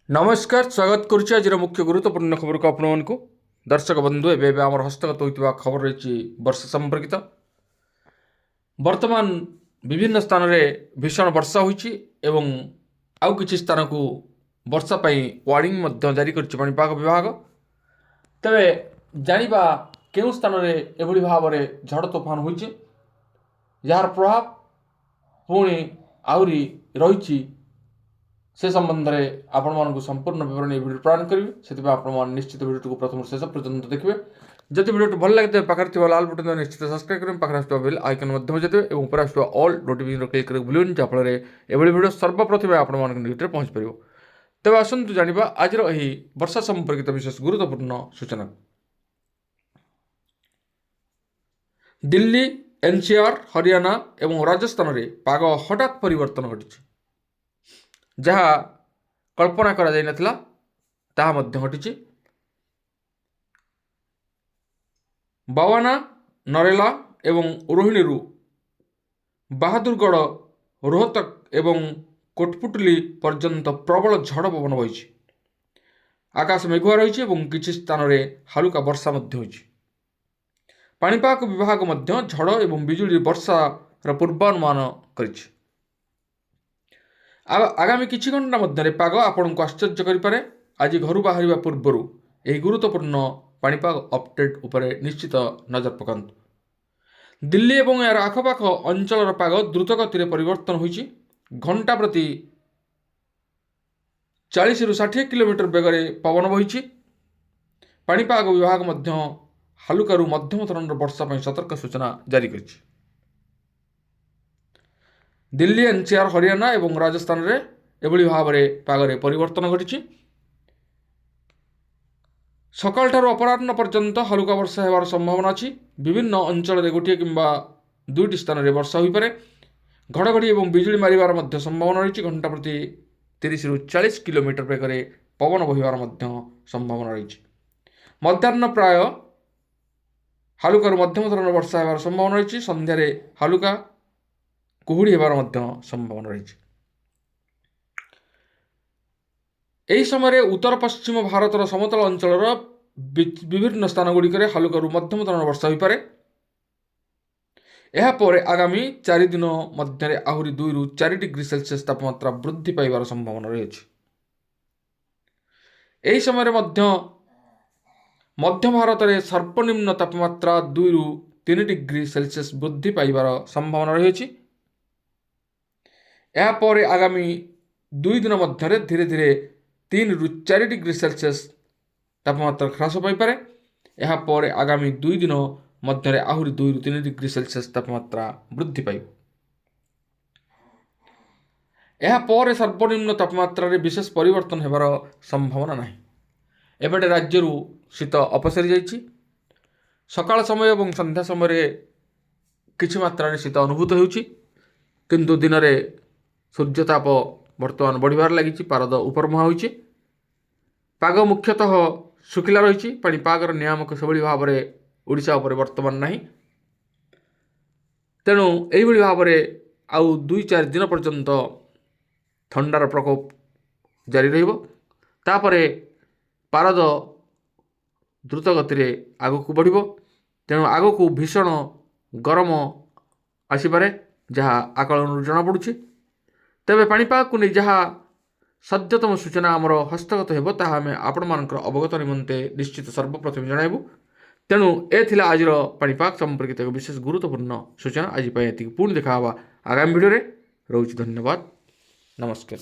नमस्कार स्वागत करुच्ची आज मुख्य गुरुत्वपूर्ण खबर को आपण दर्शक बंधु एवं आम हस्तगत होता खबर रही वर्षा संपर्कित वर्तमान विभिन्न स्थान में भीषण वर्षा होती आउ कि स्थान को वर्षा वार्निंग जारी करपाग विभाग तेरे जाना केउ स्थान में एभली भाव में झड़ तोफान हो जार प्रभाव पुणी आहरी रही से संबंध में आपण संपूर्ण विवरण भिडियो प्रदान करेंगे से आप निश्चित भिडियो को प्रथम शेष पर्यंत देखिए जब भिडियो भल लगे पाखे थोड़ा लाल बटन निश्चित सब्सक्राइब करेंगे पाखे बेल आइकन बजाते और ऊपर आसुवा ऑल नोटिफिकेशन क्लिक कर भूलें जहाँफल एभली भिडियो सर्वप्रथम आप निकट पहुँच पार तेज आसतु जाना आज वर्षा संपर्कित विशेष गुरुत्वपूर्ण सूचना दिल्ली एनसीआर हरियाणा और राजस्थान में पाग हठात परिवर्तन घटी जहाँ कल्पना करा जाय नथिला ताहा मध्य घटी बावाना नरेला एवं रोहिणी बहादुरगढ़ रोहतक एवं कोटपुटली पर्यंत प्रबल झड़ पवन बही आकाश मेघुआ रही किसी स्थान में हालुका वर्षा पाणीपाग विभाग मध्य झड़ एवं बिजुली वर्षार पूर्वानुमान करिछि। आगामी किछि घंटा मध्य पाग आपण को आश्चर्य करें। आज घर बाहर पूर्वर यह गुरुत्वपूर्ण पाणीपाग अपडेट उपरे निश्चित नजर पकांतु। दिल्ली एवं यार आखपाख अंचल पाग द्रुत गति परिवर्तन होइछि। घंटा प्रति 40 ରୁ 60 किलोमीटर बेगर पवन बही पाणीपाग विभाग मध्य हालुकारु मध्यम धरणर वर्षा पर सतर्क सूचना जारी करिछि। दिल्ली एनसीआर हरियाणा और राजस्थान में एभली भाव में पागरे परिवर्तन घटी सकाल ठारू अपराह्न पर्यंत हालुका वर्षा होवार संभावना अच्छी। विभिन्न अंचल में गोटे किंबा दुईटी स्थान में वर्षा हो पारे। घड़घड़ी और बिजुली मारिबार मध्य संभावना रही। घंटा प्रति 30 ରୁ 40 किलोमीटर बेगर पवन बहिबार मध्य संभावना रही। मध्याह्न प्राय हालुकार मध्यम धरण वर्षा होवार संभावना रही। संध्यार हालुका कुहुड़ी होबार मध्य संभावना रही। यही समय उत्तर पश्चिम भारतर समतल अंचल विभिन्न स्थान गुड़िक हालुकारु मध्यम धरण वर्षा हो पारे। यापर आगामी 4 दिन मध्य आहरी 2 ରୁ 4 डिग्री सेल्सियस तापमात्रा वृद्धि पाइबार संभावना रही। यही समय मध्य भारत में सर्वनिम्न तापमात्रा 2 ରୁ 3 डिग्री सेल्सियस वृद्धि पाइबार संभावना रही। यापर आगामी 2 दिन मध्य धीरे धीरे 3 ରୁ 4 डिग्री सेल्सियस तापमात्रा ह्रास पाइपे। यापर आगामी 2 दिन मध्य आहरी 2 ରୁ 3 डिग्री सेल्सियस तापमात्रा वृद्धि पाइब। यापर सर्वनिम्न तापमात्रा विशेष परिवर्तन होबार संभावना नहीं। एपटे राज्य शीत अपसरी जाइछि। सकाळ समय और संध्या समय किछि मात्रा शीत अनुभूत होउछि किंतु दिन में सूर्यताप बर्तमान बढ़िबार लगी। पारद उपर मुहां होइछि। पाग मुख्यतः शुखिला रही। पाणीपागर नियामक से भाव में ओडिशा उपर वर्तमान नहीं। तेणु यही भाव में आउ 2-4 दिन पर्यंत ठंडार प्रकोप जारी रहिबो। पारद द्रुत गति आगक बढ़िबो। तेणु आगक भीषण गरम आसीपारे जहाँ आकलन जना पड़ुछि। तेबे पाणीपाग को नहीं जहाँ सद्यतम सूचना आमर हस्तगत हो आम आपण मान अवगत निमंते निश्चित सर्वप्रथम जणाइबु। तेणु थिला आज पाणीपाग संपर्कित एक विशेष गुरुत्वपूर्ण सूचना। आज पुणी देखा आगामी भिडियो रोच। धन्यवाद। नमस्कार।